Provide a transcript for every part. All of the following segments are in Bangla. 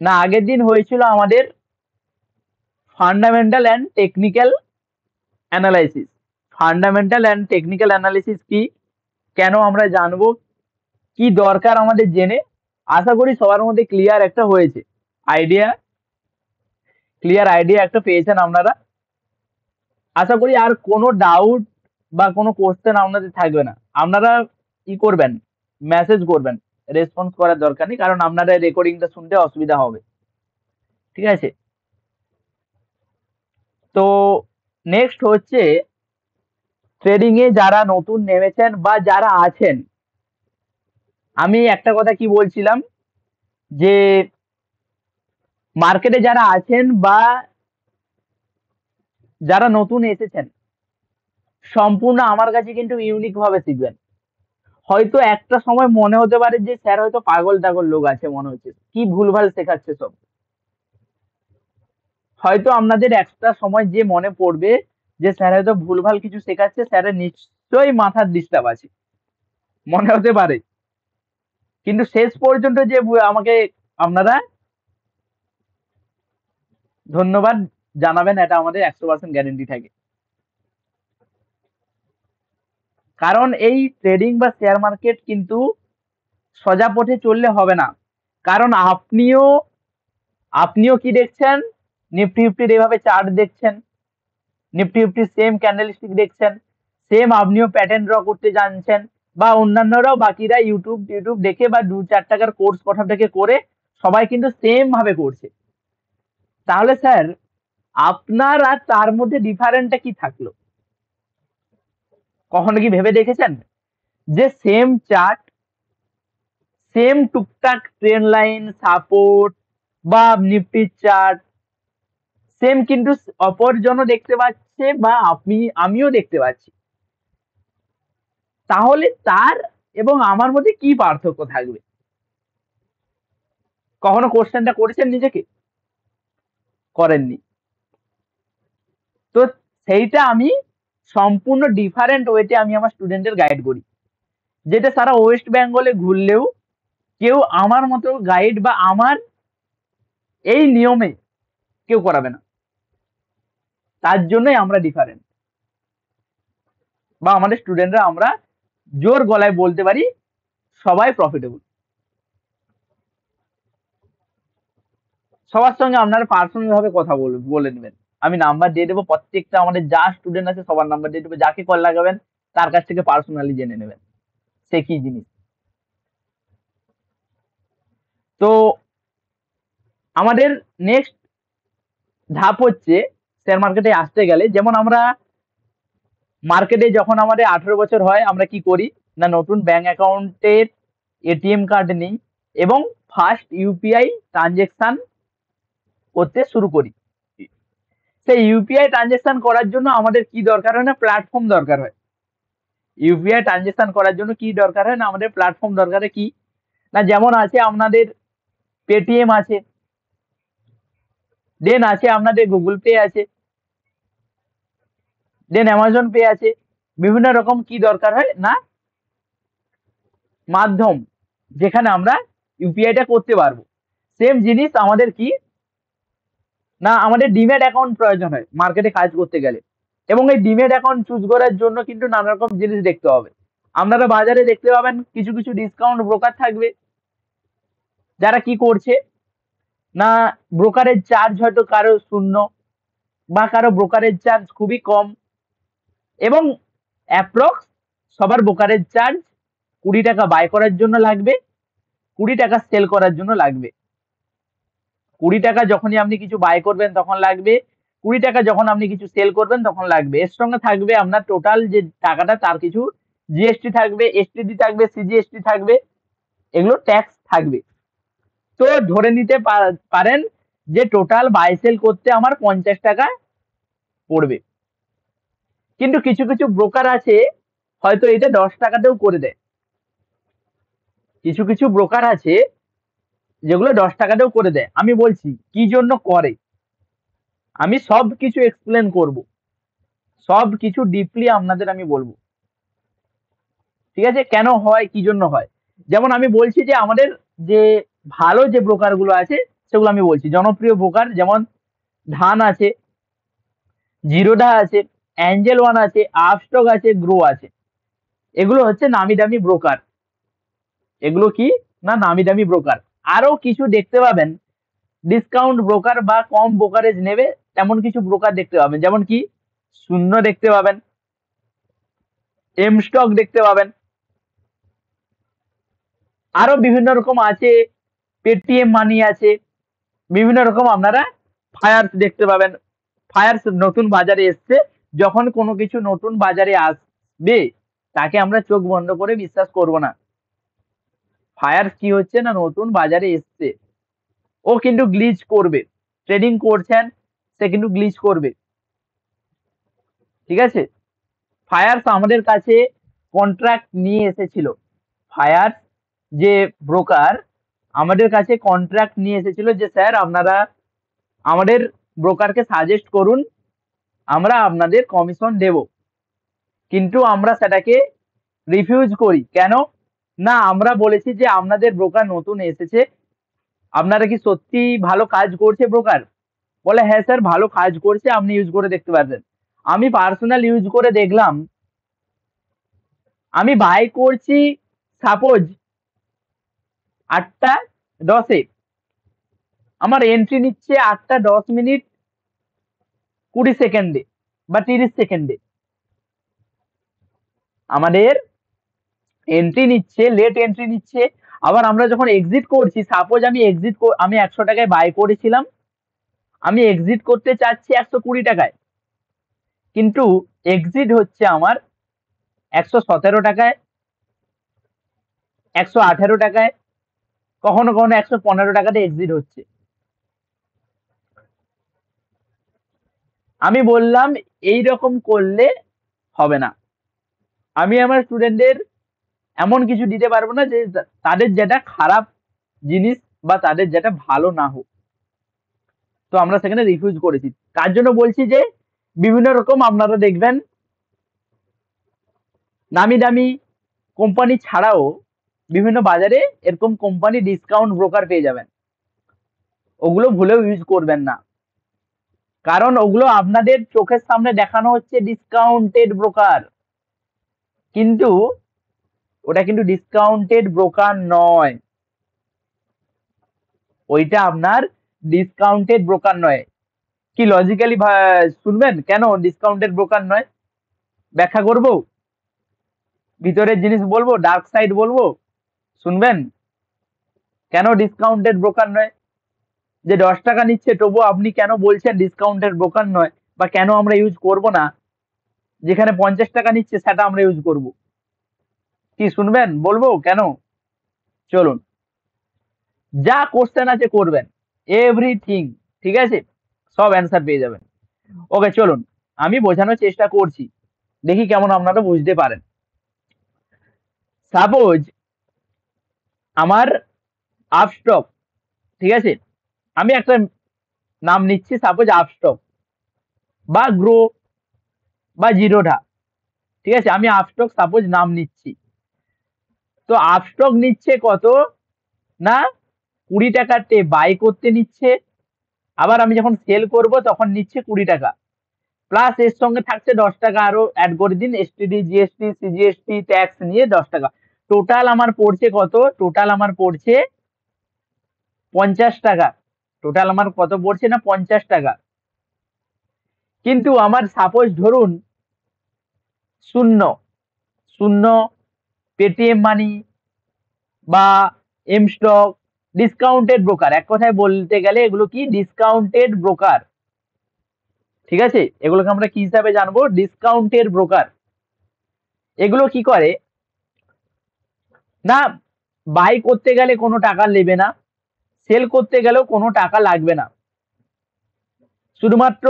না, আগের দিন হয়েছিল আমাদের fundamental and technical analysis. Fundamental and technical analysis কি, কেন আমরা জানবো, কি দরকার আমাদের জেনে, আশা করি সবার মধ্যে ক্লিয়ার আইডিয়া একটা পেয়েছেন আপনারা। আশা করি আর কোনো ডাউট বা কোনো কোশ্চেন আপনাদের থাকবে না। আপনারা কি করবেন, মেসেজ করবেন, রেসপন্স করার দরকার নেই, কারণ আপনারা রেকর্ডিংটা শুনতে অসুবিধা হবে। ঠিক আছে, তো নেক্সট হচ্ছে ট্রেডিং এ যারা নতুন নেমেছেন বা যারা আছেন, আমি একটা কথা কি বলছিলাম, যে মার্কেটে যারা আছেন বা যারা নতুন এসেছেন, সম্পূর্ণ আমার কাছে কিন্তু ইউনিক ভাবে শিখবেন। হয়তো একটা সময় মনে হতে পারে যে স্যার হয়তো পাগল টাগল লোক আছে, মনে হচ্ছে কি ভুলভাল শেখাচ্ছে সব। হয়তো আপনাদের একটা সময় যে মনে পড়বে যে স্যার হয়তো ভুলভাল কিছু শেখাচ্ছে, স্যারের নিশ্চয়ই মাথার ডিস্টার্ব আছে, মনে হতে পারে। কিন্তু শেষ পর্যন্ত যে আমাকে আপনারা ধন্যবাদ জানাবেন, এটা আমাদের 100% গ্যারেন্টি থাকে। কারণ এই ট্রেডিং বা শেয়ার মার্কেট কিন্তু সোজা পথে চললে হবে না। কারণ আপনিও কি দেখছেন, নিফটি ফিফটির এভাবে চার্ট দেখছেন, নিফটি ফিফটি সেম ক্যান্ডেলস্টিক দেখছেন, সেম আপনিও প্যাটার্ন ড্র করতে জানছেন, বা অন্যান্যরাও বাকিরা ইউটিউব দেখে বা 2-4 টাকার কোর্স কোথা থেকে করে সবাই কিন্তু সেম ভাবে করছে। তাহলে স্যার আপনার আর তার মধ্যে ডিফারেন্টটা কি থাকলো? কখনো কি ভেবে দেখেছেন যে সেম চার্ট, সেম টুকটাক ট্রেন লাইন সাপোর্ট বা নিফটির চার্ট সেম, কিন্তু অপরজনও দেখতে পাচ্ছে বা আমিও দেখতে পাচ্ছি, তাহলে তার এবং আমার মধ্যে কি পার্থক্য থাকবে? কখনো কোশ্চেনটা করেছেন নিজেকে? করেননি। তো সেইটা আমি সম্পূর্ণ ডিফারেন্ট ওয়েতে আমি আমার স্টুডেন্টদের গাইড করি, যেটা সারা ওয়েস্ট বেঙ্গলে ঘুরলেও কেউ আমার মতো গাইড বা আমার এই নিয়মে কেউ করাবে না। তার জন্যই আমরা ডিফারেন্ট, বা আমাদের স্টুডেন্টরা আমরা জোর গলায় বলতে পারি সবাই প্রফিটেবল। সবার সঙ্গে আপনারা পার্সোনাল ভাবে কথা বলে নেবেন। আমি নাম্বার দিয়ে দেবো, প্রত্যেকটা আমাদের যা স্টুডেন্ট আছে সবার নাম্বার দিয়ে দেবো, যাকে কল লাগাবেন তার কাছ থেকে পার্সোনালি জেনে নেবেন সে কি জিনিস। তো আমাদের নেক্সট ধাপ হচ্ছে শেয়ার মার্কেটে আসতে গেলে, যেমন আমরা মার্কেটে যখন আমাদের 18 বছর হয় আমরা কি করি না, নতুন ব্যাংক অ্যাকাউন্টের এটিএম কার্ড নিই এবং ফার্স্ট ইউপিআই ট্রানজেকশন করতে শুরু করি। সেই ইউপিআই ট্রানজেকশন করার জন্য আমাদের কি দরকার হয় না, প্ল্যাটফর্ম দরকার হয়। ইউপিআই ট্রানজেকশন করার জন্য কি দরকার হয় না, আমাদের প্ল্যাটফর্ম দরকার হয়। কি না, যেমন আছে আপনাদের পেটিএম আছে, দেন আছে আপনাদের গুগল পে আছে, দেন অ্যামাজন পে আছে। বিভিন্ন রকম কি দরকার হয় না, মাধ্যম যেখানে আমরা ইউপিআইটা করতে পারবো। সেম জিনিস আমাদের কি না, আমাদের ডিম্যাট অ্যাকাউন্ট প্রয়োজন হয় মার্কেটে কাজ করতে গেলে। এবং এই ডিম্যাট অ্যাকাউন্ট চুজ করার জন্য কিন্তু নানা রকম জিনিস দেখতে হবে। আপনারা বাজারে দেখতে পাবেন কিছু কিছু ডিসকাউন্ট ব্রোকার থাকবে, যারা কি করছে না, ব্রোকারের চার্জ হয়তো কারো 0 বা কারো ব্রোকারেজ চার্জ খুবই কম, এবং অ্যাপ্রক্স সবার ব্রোকারেজ চার্জ 20 টাকা বাই করার জন্য লাগবে, 20 টাকা সেল করার জন্য লাগবে। 20 টাকা যখনই আপনি কিছু বাই করবেন তখন লাগবে, 20 টাকা যখন আপনি কিছু সেল করবেন তখন লাগবে। এর সঙ্গে থাকবে আপনার টোটাল যে টাকাটা তার কিছু জিএসটি থাকবে, এসটিডি থাকবে, সিজিএসটি থাকবে, এগুলো ট্যাক্স থাকবে। তো ধরে নিতে পারেন যে টোটাল বাই সেল করতে আমার 50 টাকা পড়বে। কিন্তু কিছু কিছু ব্রোকার আছে হয়তো এটা 10 টাকাতেও করে দেয়, কিছু কিছু ব্রোকার আছে যেগুলো 10 টাকাতেও করে দেয়। আমি বলছি কি জন্য করে, আমি সব কিছু এক্সপ্লেন করব, সব কিছু ডিপলি আপনাদের আমি বলবো। ঠিক আছে, কেন হয় কি জন্য হয়। যেমন আমি বলছি যে আমাদের যে ভালো যে ব্রোকার গুলো আছে সেগুলো আমি বলছি। জনপ্রিয় ব্রোকার যেমন ধান আছে, জিরোধা আছে, অ্যাঞ্জেল ওয়ান আছে, আপস্টক আছে, গ্রো আছে। এগুলো হচ্ছে নামি দামি ব্রোকার। এগুলো কি না নামি দামি ব্রোকার। আরো কিছু দেখতে পাবেন ডিসকাউন্ট ব্রোকার বা কম ব্রোকারেজ নেবে তেমন কিছু ব্রোকার দেখতে পাবেন, যেমন কি শূন্য দেখতে পাবেন, এম স্টক দেখতে পাবেন, আরো বিভিন্ন রকম আছে, পেটিএম মানি আছে, বিভিন্ন রকম আপনারা ফায়ার্স দেখতে পাবেন। ফায়ার্স নতুন বাজারে এসছে। যখন কোনো কিছু নতুন বাজারে আসবে তাকে আমরা চোখ বন্ধ করে বিশ্বাস করব না। ফায়ার্স কি হচ্ছে না নতুন বাজারে এসছে, ও কিন্তু গ্লিচ করবে। ট্রেডিং করছেন, সে কিন্তু গ্লিচ করবে। ঠিক আছে, ফায়ার্স আমাদের কাছে কন্ট্রাক্ট নিয়ে এসেছিল। ফায়ার্স যে ব্রোকার আমাদের কাছে কন্ট্রাক্ট নিয়ে এসেছিল যে স্যার আপনারা আমাদের ব্রোকারকে সাজেস্ট করুন, আমরা আপনাদের কমিশন দেব। কিন্তু আমরা সেটাকে রিফিউজ করি। কেন না, আমরা বলেছি যে আপনাদের ব্রোকার নতুন এসেছে, আপনারা কি সত্যি ভালো কাজ করছে ব্রোকার? বলে হ্যাঁ স্যার ভালো কাজ করছে, আপনি ইউজ করে দেখতে পারবেন। আমি পার্সোনাল ইউজ করে দেখলাম, আমি বাই করছি সাপোজ 8টা 10-এ, আমার এন্ট্রি নিচ্ছে 8টা 10 মিনিট 20 সেকেন্ডে বা 30 সেকেন্ডে। আমাদের এন্ট্রি নিচ্ছে, লেট এন্ট্রি নিচ্ছে। আবার আমরা যখন এক্সিট করছি, সাপোজ আমি 100 টাকায় বাই করেছিলাম, আমি এক্সিট করতে চাচ্ছি 120 টাকায়, কিন্তু এক্সিট হচ্ছে আমার 117 টাকায়, 118 টাকায়, কখনো কখনো 115 টাকাতে এক্সিট হচ্ছে। আমি বললাম এই রকম করলে হবে না। আমি আমার স্টুডেন্টদের এমন কিছু দিতে পারবো না যে তাদের যেটা খারাপ জিনিস বা তাদের যেটা ভালো না হোক। তো আমরা সেখানে রিফিউজ করেছি। তার জন্য বলছি যে বিভিন্ন রকম আপনারা দেখবেন নামি দামি কোম্পানি ছাড়াও বিভিন্ন বাজারে এরকম কোম্পানি ডিসকাউন্ট ব্রোকার পেয়ে যাবেন। ওগুলো ভুলেও ইউজ করবেন না, কারণ ওগুলো আপনাদের চোখের সামনে দেখানো হচ্ছে ডিসকাউন্টেড ব্রোকার, কিন্তু ওটা কিন্তু ডিসকাউন্টেড ব্রোকার নয়। ওইটা আপনার ডিসকাউন্টেড ব্রোকার নয়। কি লজিক্যালি শুনবেন কেন ডিসকাউন্টেড ব্রোকার নয়? ব্যাখ্যা করব, ভিতরের জিনিস বলবো, ডার্ক সাইড বলবো, শুনবেন কেন ডিসকাউন্টেড ব্রোকার নয়? যে 10 টাকা নিচ্ছে তবু আপনি কেন বলছেন ডিসকাউন্টেড ব্রোকার নয়, বা কেন আমরা ইউজ করব না? যেখানে 50 টাকা নিচ্ছে সেটা আমরা ইউজ করব। কি শুনবেন বলবো কেন? চলুন, যা কোশ্চেন আছে করবেন, এভরিথিং, ঠিক আছে, সব অ্যান্সার পেয়ে যাবেন। ওকে চলুন, আমি বোঝানোর চেষ্টা করছি, দেখি কেমন আপনারা বুঝতে পারেন। সাপোজ আমার আপস্টক, ঠিক আছে, আমি একটা নাম নিচ্ছি, সাপোজ আপস্টক বা গ্রো বা জিরোধা, ঠিক আছে, আমি আপস্টক সাপোজ নাম নিচ্ছি। তো আপস্টক নিচ্ছে কত না 20 টাকাতে বাই করতে নিচ্ছে, আবার আমি যখন সেল করব তখন নিচ্ছে 20 টাকা, প্লাস এর সঙ্গে থাকছে 10 টাকা আরো অ্যাড করে দিন, এসটিডি জিএসটি সিজিএসটি ট্যাক্স নিয়ে 10 টাকা। টোটাল আমার পড়ছে কত? টোটাল আমার পড়ছে 50 টাকা। টোটাল আমার কত পড়ছে না 50 টাকা। কিন্তু আমার সাপোজ ধরুন শূন্য শূন্য পেটিএম মানি বা এম স্টক, ডিসকাউন্টেড ব্রোকার, এক কথায় বলতে গেলে এগুলো কি ডিসকাউন্টেড ব্রোকার। ঠিক আছে, এগুলোকে আমরা কি হিসাবে জানবো? Discounted broker. এগুলো কি করে না, বাই করতে গেলে কোনো টাকা নেবে না, সেল করতে গেলেও কোনো টাকা লাগবে না। শুধুমাত্র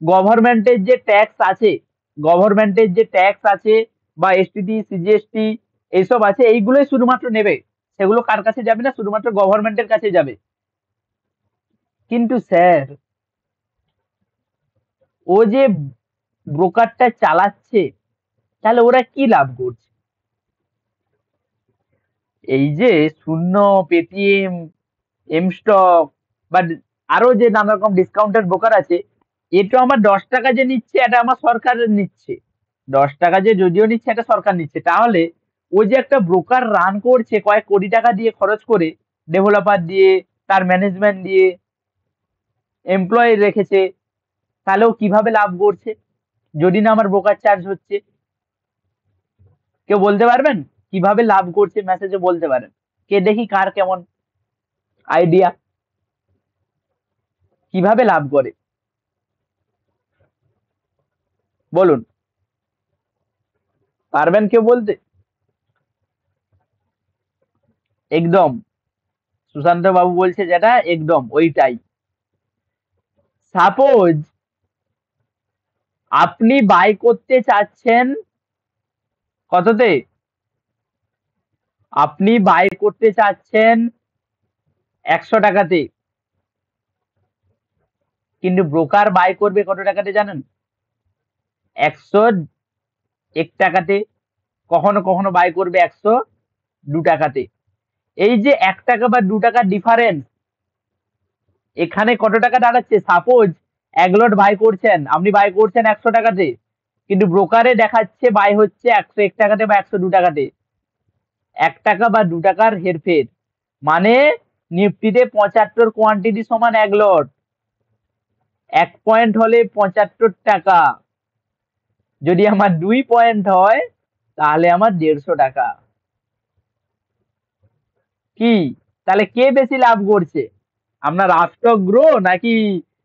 গভর্নমেন্টের যে ট্যাক্স আছে, গভর্নমেন্টের যে ট্যাক্স আছে বা এসটিটি সিজিএসটি এইসব আছে, এইগুলোই শুধুমাত্র নেবে। সেগুলো কার কাছে যাবে না, শুধুমাত্র গভর্নমেন্টের কাছে যাবে। কিন্তু স্যার ও যে ব্রোকারটা চালাচ্ছে, তাহলে ওরা কি লাভ করছে? এই যে শূন্য, পেটিএম, এম স্টক বা আরো যে নানা রকম ডিসকাউন্টেড ব্রোকার আছে, এটা আমার 10 টাকা যে নিচ্ছে এটা আমার সরকার নিচ্ছে। 10 টাকা যে যদিও নিচ্ছে এটা সরকার নিচ্ছে, তাহলে ওই যে একটা ব্রোকার রান করছে কয়েক কোটি টাকা দিয়ে খরচ করে, ডেভেলপার দিয়ে, তার ম্যানেজমেন্ট দিয়ে, এমপ্লয়ি রেখেছে, তাহলে ও কিভাবে লাভ করছে যদি না আমার ব্রোকার চার্জ হচ্ছে? কেউ বলতে পারবেন কিভাবে লাভ করছে? মেসেজে বলতে পারেন, কে দেখি কার কেমন আইডিয়া, কিভাবে লাভ করে বলুন, পারবেন কেউ বলতে? একদম সুশান্ত বাবু বলছে যেটা একদম ওইটাই। সাপোজ আপনি বাই করতে চাচ্ছেন কততে? আপনি বাই করতে চাচ্ছেন 100 টাকাতে, কিন্তু ব্রোকার বাই করবে কত টাকাতে জানেন? 101 টাকাতে, কখনো কখনো বাই করবে 102 টাকাতে। এই যে 1 টাকা বা 2 টাকার ডিফারেন্স, এখানে কত টাকা দাঁড়াচ্ছে? সাপোজ 1 লট বাই করছেন, আপনি বাই করছেন 100 টাকাতে, কিন্তু ব্রোকারে দেখাচ্ছে বাই হচ্ছে 101 টাকাতে বা 102 টাকাতে। 1 টাকা বা 2 টাকার হেরফের, মানে নিফটিতে 75 কোয়ান্টিটি সমান 1 লট, 1 পয়েন্ট হলে 75 টাকা, যদি আমার 2 পয়েন্ট হয় তাহলে আমার 150 টাকা। কি তাহলে কে বেশি লাভ করছে? আপনার আপস্টক গ্রো নাকি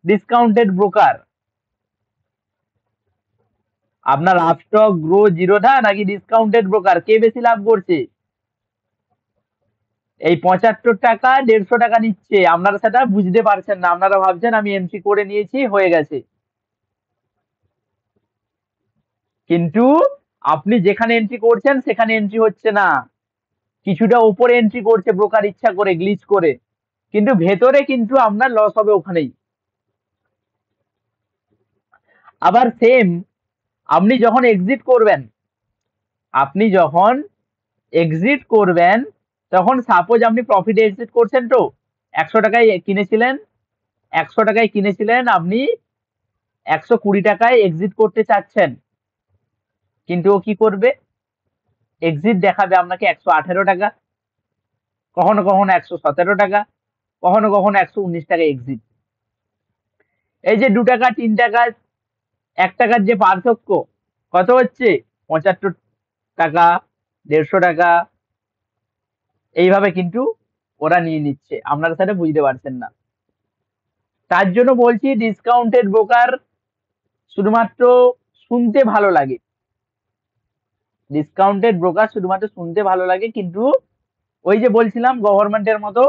ডিসকাউন্টেড ব্রোকার? আপনার আপস্টক গ্রো জিরোধা নাকি ডিসকাউন্টেড ব্রোকার, কে বেশি লাভ করছে? এই 75 টাকা 150 টাকা নিচ্ছে, আপনারা সেটা বুঝতে পারছেন না, আপনারা ভাবছেন আমি এন্ট্রি করে নিয়েছি হয়ে গেছে, কিন্তু আপনি যেখানে এন্ট্রি করছেন সেখানে এন্ট্রি হচ্ছে না, কিছুটা উপরে এন্ট্রি করছে ব্রোকার ইচ্ছা করে গ্লিচ করে, কিন্তু ভেতরে কিন্তু আপনার লস হবে ওখানেই। আবার সেম আপনি যখন এক্সিট করবেন, আপনি যখন এক্সিট করবেন তখন সাপোজ আপনি প্রফিটে এক্সিট করছেন, তো 100 টাকায় কিনেছিলেন, 100 টাকায় কিনেছিলেন, আপনি 120 টাকায় এক্সিট করতে চাচ্ছেন, কিন্তু ও কি করবে? এক্সিট দেখাবে আপনাকে 118 টাকা, কখনো কখনো 117 টাকা, কখনো কখনো 119 টাকা এক্সিট। এই যে 2 টাকা 3 টাকা 1 টাকার যে পার্থক্য, কত হচ্ছে? 75 টাকা, 150 টাকা, এইভাবে কিন্তু ওরা নিয়ে নিচ্ছে, আপনারা সেটা বুঝতে পারছেন না। তার জন্য বলছি ডিসকাউন্টেড ব্রোকার শুধুমাত্র শুনতে ভালো লাগে, ডিসকাউন্টেড ব্রোকার শুধুমাত্র শুনতে ভালো লাগে, কিন্তু ওই যে বলছিলাম গভর্নমেন্টের মতো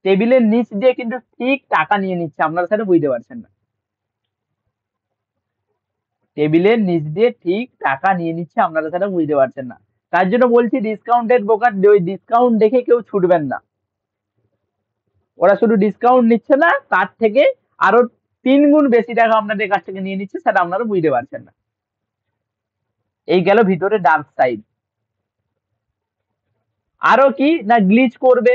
টেবিলের নিচ দিয়ে কিন্তু ঠিক টাকা নিয়ে নিচ্ছে, আপনারা সেটা বুঝতে পারছেন না, টেবিলের নিচ দিয়ে ঠিক টাকা নিয়ে নিচ্ছে, আপনারা সেটা বুঝতে পারছেন না। তার জন্য বলছি ডিসকাউন্টেড ব্রোকার, ওই ডিসকাউন্ট দেখে কেউ ছুটবেন না, ওরা শুধু ডিসকাউন্ট নিচ্ছে না, তার থেকে আরো 3 গুণ বেশি টাকা আপনাদের কাছ থেকে নিয়ে নিচ্ছে, সেটা আপনারা বুঝতে পারছেন না। এই গেল ভিতরে ডার্ক সাইড। আরো কি না গ্লিচ করবে,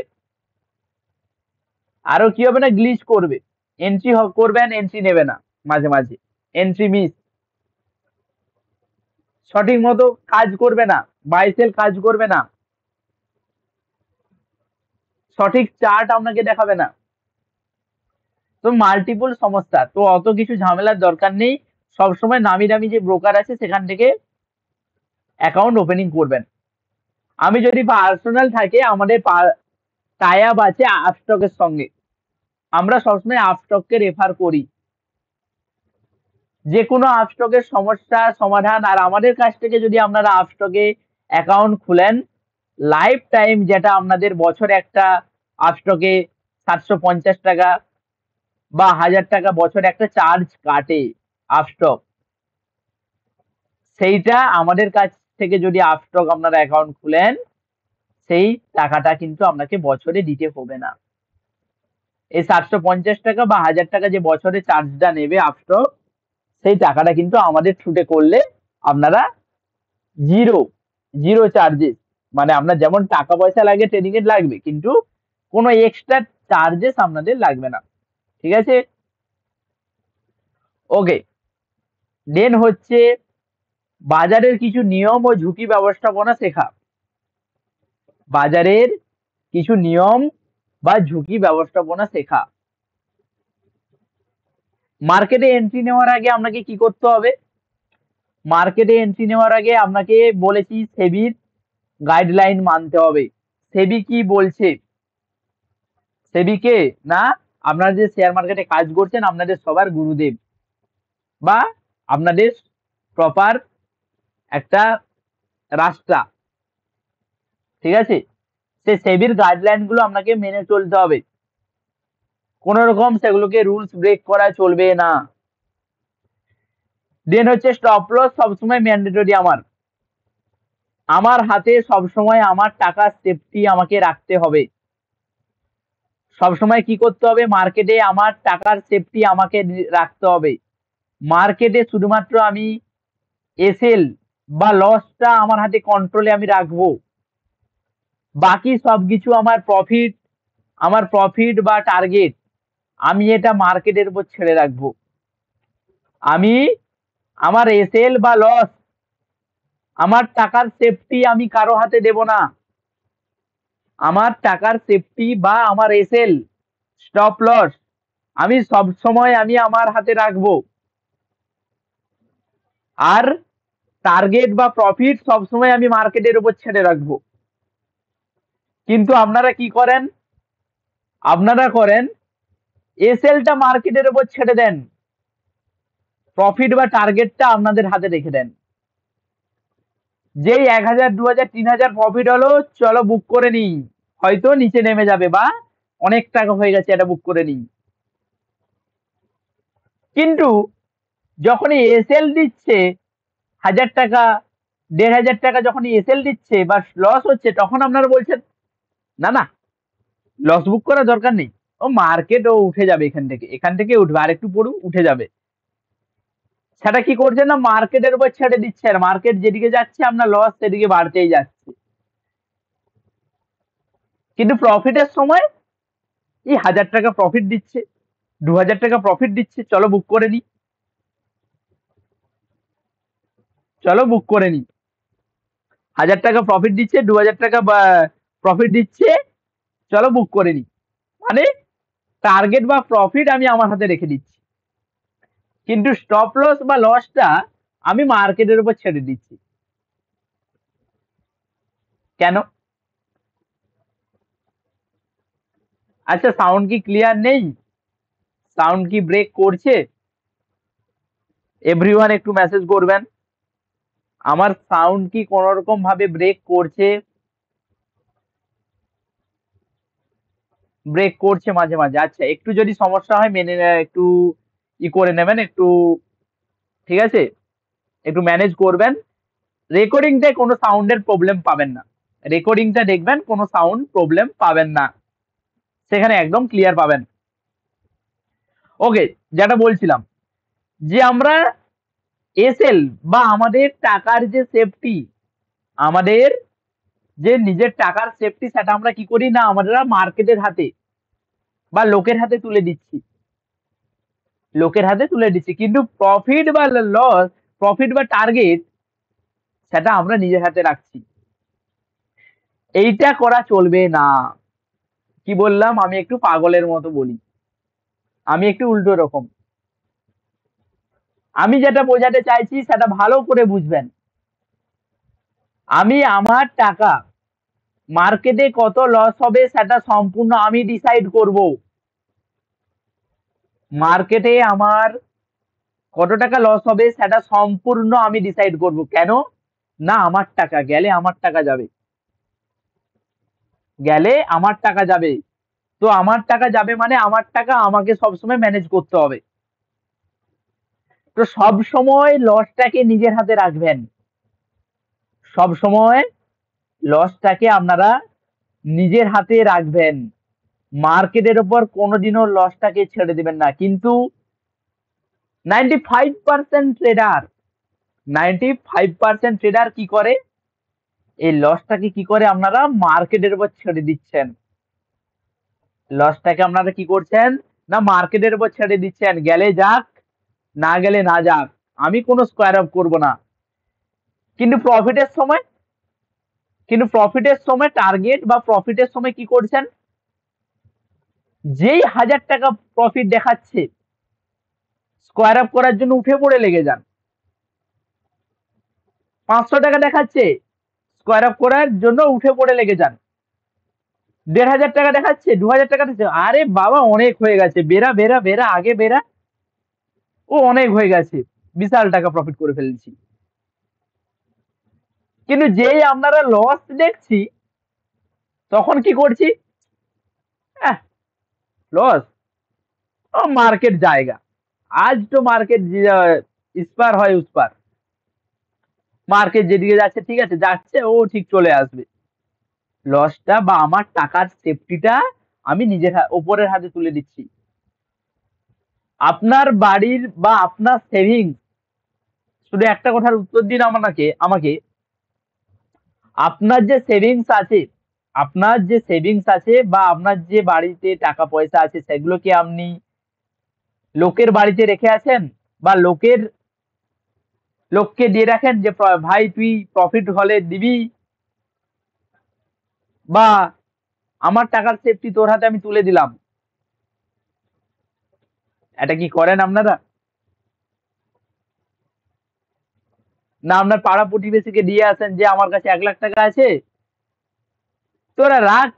আরো কি হবে না গ্লিচ করবে, এন্ট্রি করবেন, এন্ট্রি নেবে না, মাঝে মাঝে এন্ট্রি মিস, সঠিক মতো কাজ করবে না, বাই সেল কাজ করবে না, সঠিক চার্ট আপনাকে দেখাবে না, তো মাল্টিপল সমস্যা, তো অত কিছু ঝামেলার দরকার নেই। সবসময় নামি দামি যে ব্রোকার আছে সেখান থেকে অ্যাকাউন্ট ওপেনিং করবেন। আমি যদি পার্সোনাল থাকে, আমাদের টাই আপ আছে আপস্টকের সঙ্গে, আমরা সবসময় আপস্টককে রেফার করি, যে কোনো আপস্টকের সমস্যা সমাধান। আর আমাদের কাছ থেকে যদি আপনারা আপস্টকে অ্যাকাউন্ট খুলেন, লাইফ টাইম, যেটা আপনাদের বছরে একটা আপস্টকে 750 টাকা বা 1000 টাকা বছরে একটা চার্জ কাটে আপস্টক, সেইটা আমাদের কাছ থেকে যদি আপস্টক আপনারা অ্যাকাউন্ট খুলেন, সেই টাকাটা কিন্তু আপনাকে বছরে দিতে হবে না। এই 750 টাকা বা 1000 টাকা যে বছরে চার্জটা নেবে আপস্টক, সেই টাকাটা কিন্তু আমাদের থ্রুতে করলে আপনারা জিরো, জিরো চার্জেস, মানে আপনার যেমন টাকা পয়সা লাগে ট্রেডিং এর লাগবে, কিন্তু কোনো এক্সট্রা চার্জেস আপনাদের লাগবে না। ঠিক আছে। ওকে, দেন হচ্ছে বাজারের কিছু নিয়ম ও ঝুঁকি ব্যবস্থাপনা শেখা। বাজারের কিছু নিয়ম বা ঝুঁকি ব্যবস্থাপনা শেখা। মার্কেটে এন্ট্রি নেওয়ার আগে আপনাকে কি করতে হবে? মার্কেটে এন্ট্রি নেওয়ার আগে আপনাকে বলেছি সেবির গাইডলাইন মানতে হবে। সেবি কি বলছে? সেবি কে? না, আপনারা যে শেয়ার মার্কেটে কাজ করছেন আপনাদের সবার গুরুদেব বা আপনাদের প্রপার একটা রাস্তা, ঠিক আছে। সেই সেবির গাইডলাইন গুলো আপনাকে মেনে চলতে হবে, কোন রকম সেগুলোকে রুলস ব্রেক করা চলবে না। দেন হচ্ছে স্টপ লস সবসময় ম্যান্ডেটরি। আমার হাতে সবসময় আমার টাকার সেফটি আমাকে রাখতে হবে। সবসময় কি করতে হবে? মার্কেটে আমার টাকার সেফটি আমাকে রাখতে হবে। মার্কেটে শুধুমাত্র আমি এসএল বা লসটা আমার হাতে কন্ট্রোলে আমি রাখবো, বাকি সবকিছু আমার প্রফিট বা টার্গেট আমি এটা মার্কেটের উপর ছেড়ে রাখবো। আমি আমার এসএল বা লস, আমার টাকার সেফটি আমি কারো হাতে দেব না। আমার টাকার সেফটি বা আমার এসএল স্টপ লস আমি সব সময় আমি আমার হাতে রাখবো, আর টার্গেট বা প্রফিট সবসময় আমি মার্কেটের উপর ছেড়ে রাখবো। কিন্তু আপনারা কি করেন? আপনারা করেন এসএলটা মার্কেটের উপর ছেড়ে দেন, প্রফিট বা টার্গেটটা আপনাদের হাতে রেখে দেন। যেই 1000, 2000, 3000 প্রফিট হলো, চলো বুক করে নিই, হয়তো নিচে নেমে যাবে বা অনেক টাকা হয়ে গেছে, এটা বুক করে নিই। কিন্তু যখনই এসএল দিচ্ছে 1000 টাকা, 1500 টাকা যখনই এসএল দিচ্ছে বা লস হচ্ছে, তখন আপনারা বলছেন না না, লস বুক করার দরকার নেই, ও মার্কেট ও উঠে যাবে, এখান থেকে উঠবে, আর একটু পড়ু উঠে যাবে। সেটা কি করছেন না, মার্কেটের উপর ছেড়ে দিচ্ছেন। মার্কেট যেদিকে যাচ্ছে আপনার লস সেদিকে বাড়তেই যাচ্ছে। কিন্তু প্রফিটের সময় এই 1000 টাকা প্রফিট দিচ্ছে, 2000 টাকা প্রফিট দিচ্ছে, চলো বুক করে নি, চলো বুক করে নি। 1000 টাকা প্রফিট দিচ্ছে, 2000 টাকা প্রফিট দিচ্ছে, চলো বুক করে নি। মানে টার্গেট বা প্রফিট আমি আমার হাতে রেখে দিচ্ছি, কিন্তু স্টপ লস বা লসটা আমি মার্কেটের উপর ছেড়ে দিচ্ছি। কেন? আচ্ছা, সাউন্ড কি ক্লিয়ার নেই? সাউন্ড কি ব্রেক করছে? এভরিওয়ান একটু মেসেজ করবেন, আমার সাউন্ড কি কোন রকম ভাবে ব্রেক করছে? ব্রেক করছে মাঝে মাঝে। আচ্ছা, একটু যদি সমস্যা হয় মেনে একটু করে নেবেন একটু, ঠিক আছে, একটু ম্যানেজ করবেন। রেকর্ডিংটায় কোনো সাউন্ডের প্রবলেম পাবেন না, রেকর্ডিংটা দেখবেন কোনো সাউন্ড প্রবলেম পাবেন না, সেখানে একদম ক্লিয়ার পাবেন। ওকে, যেটা বলছিলাম যে আমরা এসএল বা আমাদের টাকার যে সেফটি, আমাদের যে নিজের টাকার সেফটি, সেটা আমরা কি করি না, আমরা মার্কেটের হাতে বা লোকের হাতে তুলে দিচ্ছি, কিন্তু প্রফিট বা লস, প্রফিট বা টার্গেট সেটা আমরা নিজের হাতে রাখছি। এইটা করা চলবে না। কি বললাম? আমি একটু পাগলের মতো বলি, আমি একটু উল্টো রকম। আমি যেটা বোঝাতে চাইছি সেটা ভালো করে বুঝবেন। আমি আমার টাকা মার্কেটে কত লস হবে সেটা সম্পূর্ণ আমি ডিসাইড করব। মার্কেটে আমার কত টাকা লস হবে সেটা সম্পূর্ণ আমি ডিসাইড করব। কেন? না, আমার টাকা গেলে আমার টাকা যাবে, আমার টাকা যাবে। তো আমার টাকা যাবে মানে আমার টাকা আমাকে সবসময় ম্যানেজ করতে হবে। তো সব সময় লসটাকে নিজের হাতে রাখবেন, সব সময় লসটাকে আপনারা নিজের হাতে রাখবেন, মার্কেটের উপর কোনোদিনও লসটাকে ছেড়ে দিবেন না। কিন্তু 95% ট্রেডার, 95% ট্রেডার কি করে, এই লসটাকে কি করে আপনারা মার্কেটের উপর ছেড়ে দিচ্ছেন, লসটাকে আপনারা কি করছেন, না মার্কেটের উপর ছেড়ে দিচ্ছেন, গেলে যাক না গেলে না যাক, আমি কোনো স্কোয়ার আপ করবো না। কিন্তু প্রফিটের সময় টার্গেট বা প্রফিটের সময় কি করছেন, যেই 1000 টাকা প্রফিট দেখাচ্ছে স্কোয়ার আপ করার জন্য উঠে পড়ে লেগে যান। 500 টাকা দেখাচ্ছে স্কোয়ার আপ করার জন্য উঠে পড়ে লেগে যান। 1500 টাকা দেখাচ্ছে, 2000 টাকা দেখাচ্ছে, আরে বাবা অনেক হয়ে গেছে, বেরা বেরা বেরা আগে বেরা, ও অনেক হয়ে গেছে, বিশাল টাকা প্রফিট করে ফেলেছি। কিন্তু যেই আপনারা লস দেখছি তখন কি করছি, লস, ও মার্কেট জায়গা, আজ তো মার্কেট ইস্পার হয় উস্পার, মার্কেট যেদিকে যাচ্ছে ঠিক আছে যাচ্ছে, ও ঠিক চলে আসবে। লসটা বা আমার টাকার সেফটিটা আমি নিজের ওপরের হাতে তুলে দিচ্ছি। আপনার বাড়ির বা আপনার সেভিংস, শুধু একটা কথার উত্তর দিন আমাকে, আপনার যে সেভিংস আছে, বা আপনার যে বাড়িতে টাকা পয়সা আছে সেগুলো কি আপনি লোকের বাড়িতে রেখে আছেন, বা লোককে দিয়ে রাখেন যে ভাই তুই প্রফিট হলে দিবি, বা আমার টাকার সেফটি তোর হাতে আমি তুলে দিলাম, এটা কি করেন আপনারা? না আপনার পাড়া প্রতিবেশীকে দিয়ে আসেন যে আমার কাছে 1 লাখ টাকা আছে, তোরা রাখ,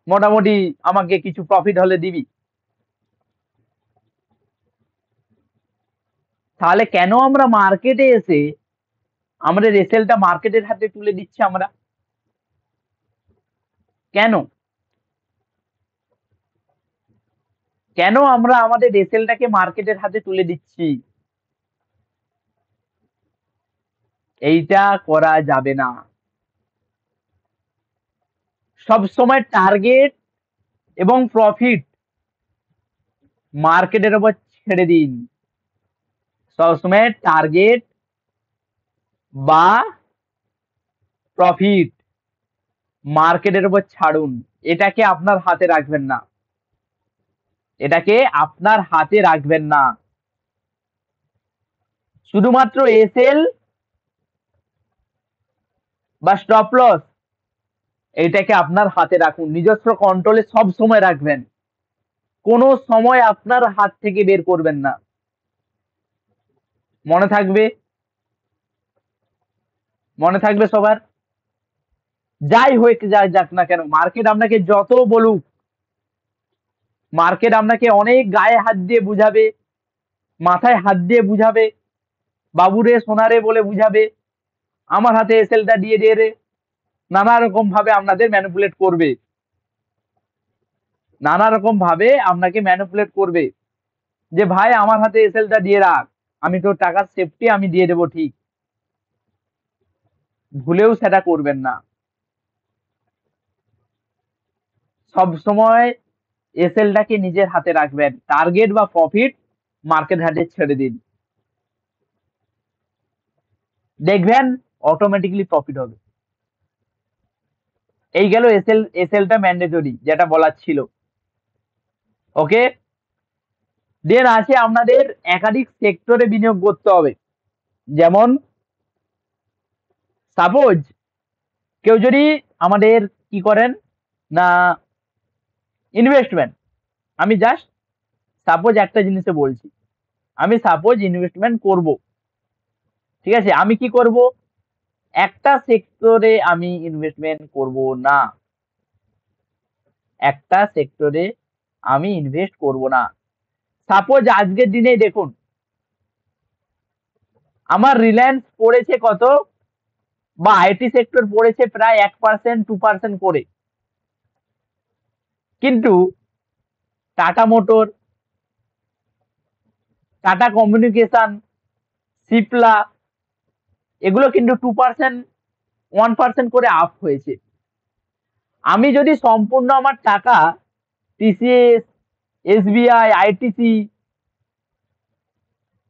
মোটামুটি আমাকে কিছু প্রফিট হলে দিবি। তাহলে কেন আমরা মার্কেটে এসে আমাদের রেসেলটা মার্কেটের হাতে তুলে দিচ্ছি আমরা, কেন কেন আমরা আমাদের রেসেলটাকে মার্কেটের হাতে তুলে দিচ্ছি? এইটা করা যাবে না। সব সময় টার্গেট এবং প্রফিট মার্কেটের উপর ছেড়ে দিন। সবসময় টার্গেট বা প্রফিট মার্কেটের উপর ছাড়ুন, এটাকে আপনার হাতে রাখবেন না, শুধুমাত্র এসএল বা স্টপ লস এটাকে আপনার হাতে রাখুন, নিজস্ব কন্ট্রোলে সব সময় রাখবেন, কোনো সময় আপনার হাত থেকে বের করবেন না। মনে থাকবে? মনে থাকবে সবার? যাই হয়ে যাক না কেন, মার্কেট আপনাকে যত বলুক, মার্কেট আপনাকে অনেক গায়ে হাত দিয়ে বুঝাবে, মাথায় হাত দিয়ে বুঝাবে, বাবুরে সোনারে বলে বুঝাবে, আমার হাতে এসএলটা দিয়ে দিয়ে রে, নানা রকম ভাবে আপনাদের ম্যানিপুলেট করবে, আপনাকে ম্যানিপুলেট করবে যে ভাই আমার হাতে এসএলটা দিয়ে রাখ, আমি তোর টাকার সেফটি আমি দিয়ে দেবো, ঠিক, ভুলেও সেটা করবেন না। সব সময় এসএলটাকে নিজের হাতে রাখবেন, টার্গেট বা প্রফিট মার্কেট হাতে ছেড়ে দিন, দেখবেন অটোমেটিক্যালি প্রফিট হবে। এই গেল এসএলটা ম্যান্ডেটরি যেটা বলার ছিল। ওকে, দেন আছে আপনাদের একাধিক সেক্টরে বিনিয়োগ করতে হবে। যেমন সাপোজ কেউ যদি আমাদের কি করেন না ইনভেস্টমেন্ট, আমি জাস্ট সাপোজ একটা জিনিসে বলছি, আমি সাপোজ ইনভেস্টমেন্ট করব, ঠিক আছে, আমি কি করব, একটা সেক্টরে আমি ইনভেস্টমেন্ট করব না, একটা সেক্টরে আমি ইনভেস্ট করব না। সাপোজ আজকের দিনে দেখুন আমার রিলায়েন্স পড়েছে কত, বা আইটি সেক্টর পড়েছে প্রায় 1% 2% করে, কিন্তু tata motor, tata communication, Cipla এগুলো কিন্তু 2% 1% করে আপ হয়েছে। আমি যদি সম্পূর্ণ আমার টাকা টিসিএস, এসবিআই, আইটিসি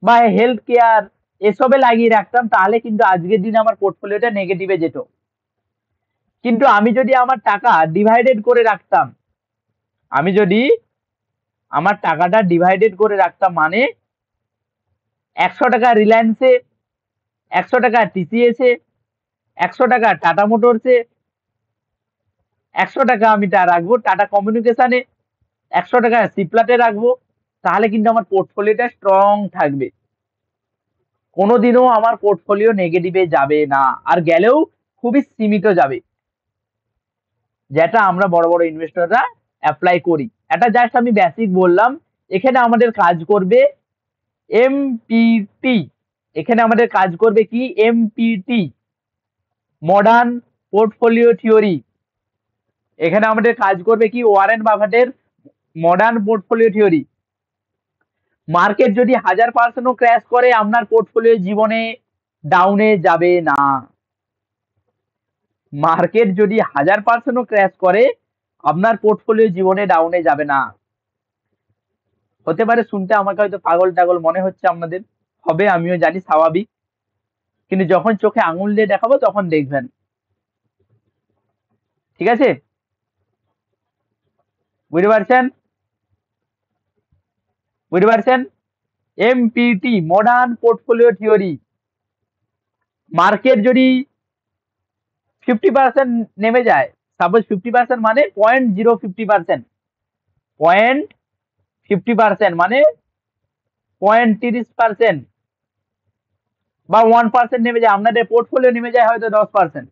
বা হেলথ কেয়ার এসবে লাগিয়ে রাখতাম, তাহলে কিন্তু আজকের দিনে আমার পোর্টফোলিওটা নেগেটিভে যেত। কিন্তু আমি যদি আমার টাকা ডিভাইডেড করে রাখতাম, আমি যদি আমার টাকাটা ডিভাইডেড করে রাখতাম, মানে 100 টাকা রিলায়েন্সে, 100 টাকা টিসিএসে, 100 টাকা টাটা মোটরসে, 100 টাকা আমি রাখবো টাটা কমিউনিকেশনে, 100 টাকা সিপ্লাতে রাখবো। তাহলে কিন্তু আমার পোর্টফোলিওটা স্ট্রং থাকবে, কোনোদিনও আমার পোর্টফোলিও নেগেটিভে যাবে না, আর গেলেও খুবই সীমিত যাবে, যেটা আমরা বড় বড় ইনভেস্টররা অ্যাপ্লাই করি। এটা জাস্ট আমি বেসিক বললাম। এখানে আমাদের কাজ করবে এমপিটি, এখানে আমাদের কাজ করবে কি এমপিটি, মডার্ন পোর্টফোলিও থিওরি। এখানে আমাদের কাজ করবে কি ওয়ারেন বাফেটের মডার্ন পোর্টফোলিও থিওরি। মার্কেট যদি 1000% ক্র্যাশ করে, আপনার পোর্টফোলিও জীবনে ডাউনে যাবে না। মার্কেট যদি 1000% ক্র্যাশ করে, আপনার পোর্টফোলিও জীবনে ডাউনে যাবে না। হতে পারে শুনতে আমাকে হয়তো পাগল টাগল মনে হচ্ছে আপনাদের, হবে, আমিও জানি, স্বাভাবিক, কিন্তু যখন চোখে আঙুল দিয়ে দেখাবো তখন দেখবেন। ঠিক আছে, বুঝতে পারছেন? বুঝতে পারছেন? এমপিটি মডার্ন পোর্টফোলিও থিওরি। মার্কেট যদি 50% নেমে যায়, সাপোজ 50% মানে 0.50%, 0.50% মানে 0.30% বা 1% নেমে যায়, আপনাদের পোর্টফোলিও নেমে যায় হয়তো 10%।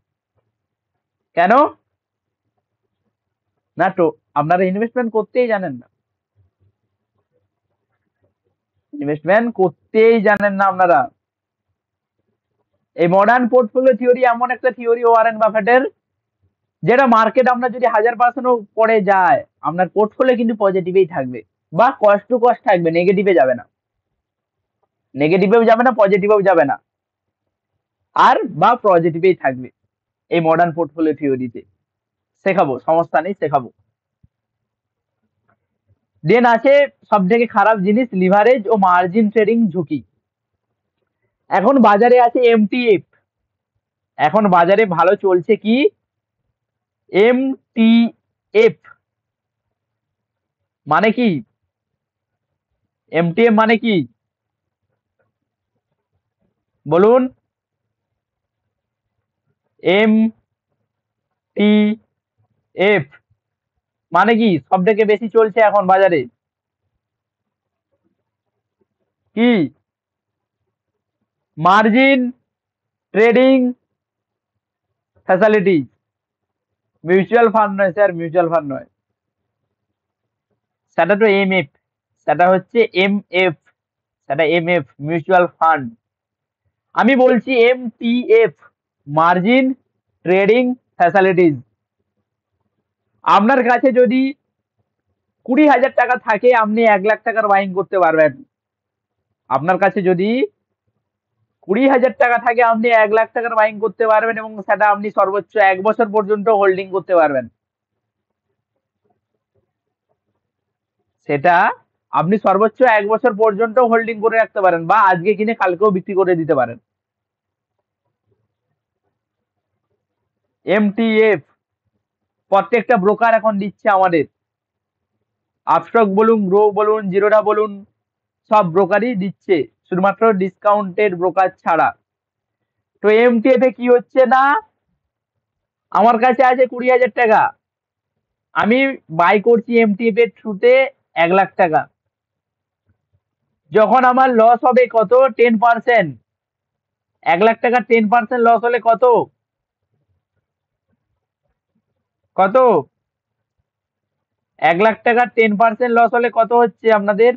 কেন? না তো আপনারা ইনভেস্টমেন্ট করতেই জানেন না, ইনভেস্টমেন্ট করতেই জানেন না আপনারা। এই মডার্ন পোর্টফোলিও থিওরি এমন একটা থিওরি ওয়ারেন বাফেটের, যেটা মার্কেট আপনার যদি 1000% পড়ে যায়, আপনার পোর্টফোলিও কিন্তু পজিটিভেই থাকবে, বা কস্ট টু কস্ট থাকবে, নেগেটিভে যাবে না, নেগেটিভেও যাবে না, পজিটিভেও যাবে না, আর বা পজিটিভেই থাকবে। এই মডার্ন পোর্টফোলিও থিওরিতে শেখাবো, সমস্যা নেই, শেখাবো। দেন আছে সব থেকে খারাপ জিনিস, লিভারেজ ও মার্জিন ট্রেডিং ঝুঁকি। এখন বাজারে আছে এমটিএফ, এখন বাজারে ভালো চলছে কি এমটিএফ, মানে কি এমটিএফ মানে কি বলুন? এম টি এফ মানে কি সব থেকে বেশি চলছে এখন বাজারে? কি? Margin trading facility. Mutual fund নয় স্যার, মিউচুয়াল ফান্ড নয়, সেটা তো এমএফ, সেটা হচ্ছে এমএফ, সেটা এমএফ মিউচুয়াল ফান্ড। আমি বলছি এমটিএফ, মার্জিন ট্রেডিং ফ্যাসিলিটিস। আপনার কাছে যদি 20,000 টাকা থাকে, আপনি 1 লাখ টাকার বাইং করতে পারবেন। আপনার কাছে যদি 20,000 টাকা থাকে, আপনি 1 লাখ টাকার বাইং করতে পারবেন, এবং সেটা আপনি সর্বোচ্চ 1 বছর পর্যন্ত হোল্ডিং করতে পারবেন। সেটা আপনি সর্বোচ্চ 1 বছর পর্যন্ত হোল্ডিং করে রাখতে পারেন, বা আজকে কিনে কালকেও বিক্রি করে দিতে পারেন। এমটিএফ প্রত্যেকটা ব্রোকার এখন দিচ্ছে আমাদের, আপস্টক বলুন, গ্রো বলুন, জিরোধা বলুন, সব ব্রোকারই দিচ্ছে, শুধুমাত্র ডিসকাউন্টেড ব্রোকার ছাড়া। তো এমটিএফ এ কি হচ্ছে না, আমার কাছে আছে 20,000 টাকা, আমি বাই করছি এমটিএফ এর থ্রুতে 1 লাখ টাকা। যখন আমার লস হবে কত, 10%, 1 লাখ টাকা 10% লস হলে কত, কত? 1 লাখ টাকা 10% লস হলে কত হচ্ছে আপনাদের?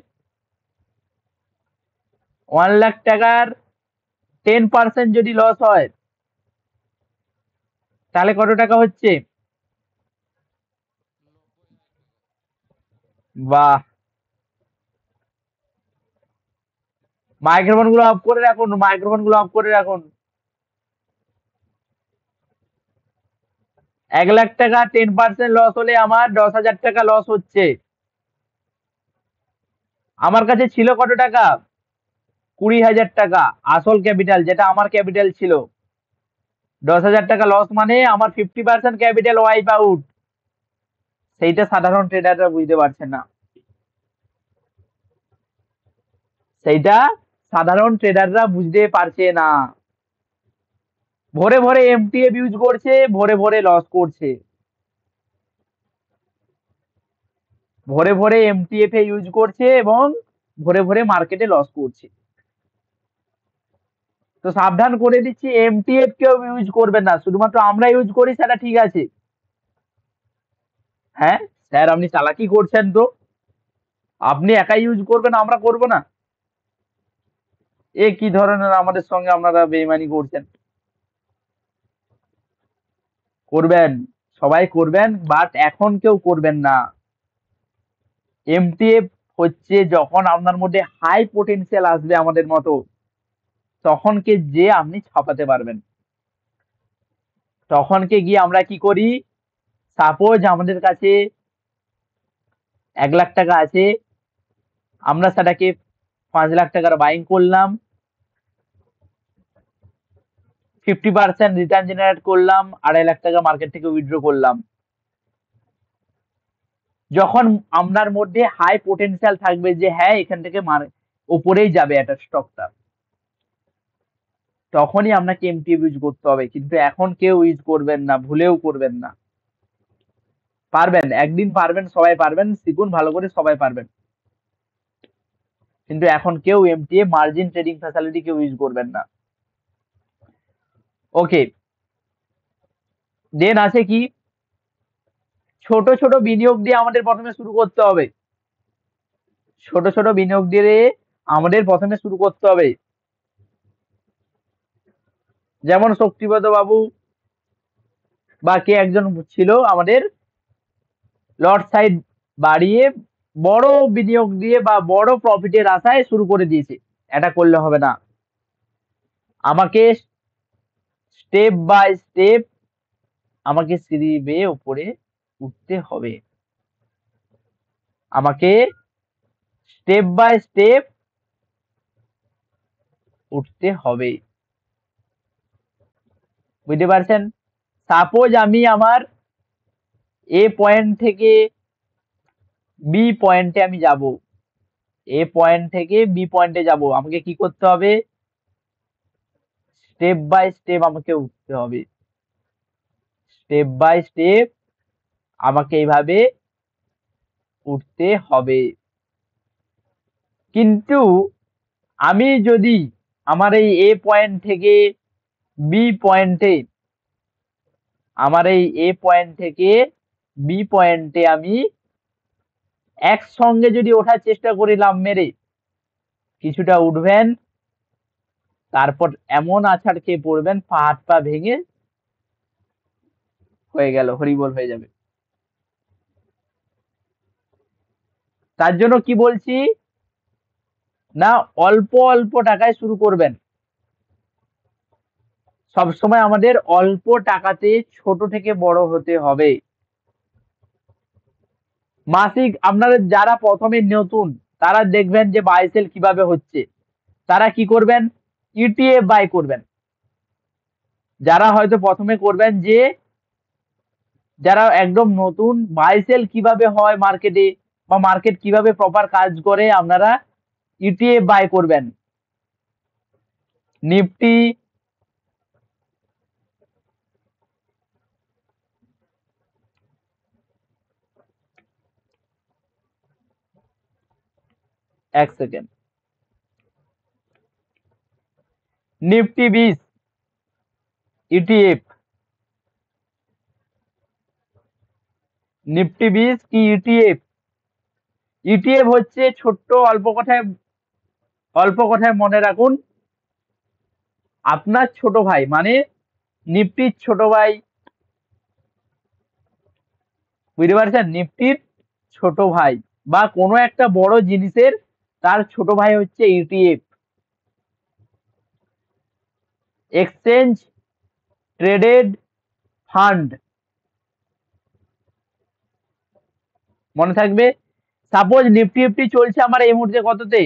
1 লাখ টাকার 10% যদি লস হয়, তাহলে কত টাকা হচ্ছে? বাহ, মাইক্রোফোন গুলো অফ করে রাখুন, মাইক্রোফোন গুলো অফ করে রাখুন। 1 লাখ টাকা 10% লস হলে আমার 10,000 টাকা লস হচ্ছে। আমার কাছে ছিল কত টাকা? 20,000 টাকা আসল ক্যাপিটাল, যেটা আমার ক্যাপিটাল ছিল। 10,000 টাকা লস মানে আমার 50% ক্যাপিটাল ওয়াইপ আউট। সেইটা সাধারণ ট্রেডাররা বুঝতে পারছে না। সেইটা সাধারণ ট্রেডাররা বুঝতে পারছে না। ভোরে ভোরে এমটিএফ ইউজ করছে, ভোরে ভোরে লস করছে। ভোরে ভোরে এমটিএফ এ ইউজ করছে এবং ভোরে ভোরে মার্কেটে লস করছে। তো সাবধান করে দিচ্ছি, এমটিএফ কেউ ইউজ করবেন না। শুধুমাত্র আমরা ইউজ করি সেটা ঠিক আছে। হ্যাঁ স্যার, আপনি চালাকি করছেন তো? আপনি একাই ইউজ করবেন, আমরা করব না? এ কি ধরনের আমাদের সঙ্গে আপনারা বেইমানি করছেন? করবেন, সবাই করবেন, বাট এখন কেউ করবেন না। এমটিএফ হচ্ছে যখন আপনার মধ্যে হাই পোটেনশিয়াল আসবে আমাদের মতো, তখনকে যে আপনি ছাপাতে পারবেন। তখনকে গিয়ে আমরা কি করি, সাপোজ আমাদের কাছে 1 লাখ টাকা আছে, আমরা সেটাকে 5 লাখ টাকার বাইং করলাম, 50% রিটার্ন জেনারেট করলাম, 2.5 লাখ টাকা মার্কেট থেকে উইথড্র করলাম। যখন আপনার মধ্যে হাই পোটেনশিয়াল থাকবে যে হ্যাঁ এখান থেকে উপরেই যাবে একটা স্টকটা, তখনই আপনাকে এমটিএফ ইউজ করতে হবে। কিন্তু এখন কেউ ইউজ করবেন না, ভুলেও করবেন না। পারবেন, একদিন পারবেন, সবাই পারবেন, শিখুন ভালো করে, সবাই পারবেন। কিন্তু এখন কেউ এমটিএফ মার্জিন ট্রেডিং ফ্যাসিলিটি কেউ ইউজ করবেন না। ওকে, দেন আছে কি, ছোট ছোট বিনিয়োগ দিয়ে আমাদের প্রথমে শুরু করতে হবে। ছোট ছোট বিনিয়োগ দিয়ে আমাদের প্রথমে শুরু করতে হবে। যেমন শক্তিপদ বাবু বা কে একজন ছিল আমাদের, লট সাইড বাড়িয়ে বড় বিনিয়োগ দিয়ে বা বড় প্রফিটের আশায় শুরু করে দিয়েছে। এটা করলে হবে না। আমাকে স্টেপ বাই স্টেপ আমাকে সিঁড়ি বেয়ে উপরে উঠতে হবে। আমাকে স্টেপ বাই স্টেপ উঠতে হবে। বুঝতে পারছেন? সাপোজ আমি আমার এ পয়েন্ট থেকে বি পয়েন্টে আমি যাব, এ পয়েন্ট থেকে বি পয়েন্টে যাব, আমাকে কি করতে হবে, স্টেপ বাই স্টেপ আমাকে উঠতে হবে। স্টেপ বাই স্টেপ আমাকে এইভাবে উঠতে হবে। কিন্তু আমি যদি আমার এই এ পয়েন্ট থেকে বি পয়েন্টে, আমার এই এ পয়েন্ট থেকে বি পয়েন্টে আমি একসঙ্গে যদি ওঠার চেষ্টা করি লাফ মেরে, কিছুটা উঠবেন, তারপর এমন আছাড় খেয়ে পড়বেন, পা হাত পা ভেঙে হয়ে গেল, হরিবোল হয়ে যাবে। তার জন্য কি বলছি না, অল্প অল্প টাকায় শুরু করবেন। সবসময় আমাদের অল্প টাকাতে ছোট থেকে বড় হতে হবে। মাসিক আপনাদের যারা প্রথমে নতুন, তারা দেখবেন যে বাই সেল কিভাবে হচ্ছে, তারা কি করবেন, ইটিএফ বাই করবেন। যারা হয়তো প্রথমে করবেন যে, যারা একদম নতুন, বাই সেল কিভাবে হয় মার্কেটে বা মার্কেট কিভাবে প্রপার কাজ করে, আপনারা ইটিএফ বাই করবেন। নিফটি, এক সেকেন্ড, নিফটি 20 ইটিএফ, নিফটি 20 কি ইটিএফ? ইটিএফ হচ্ছে ছোট্ট, অল্প কথায় মনে রাখুন, আপনার ছোট ভাই, মানে নিফটির ছোট ভাই। বুঝতে পারছেন? নিফটির ছোট ভাই বা কোনো একটা বড় জিনিসের তার ছোট ভাই হচ্ছে ইটিএফ, এক্সচেঞ্জ ট্রেডেড ফান্ড। মনে থাকবে। সাপোজ নিফটি ফিফটি চলছে আমার এই মুহূর্তে কততে,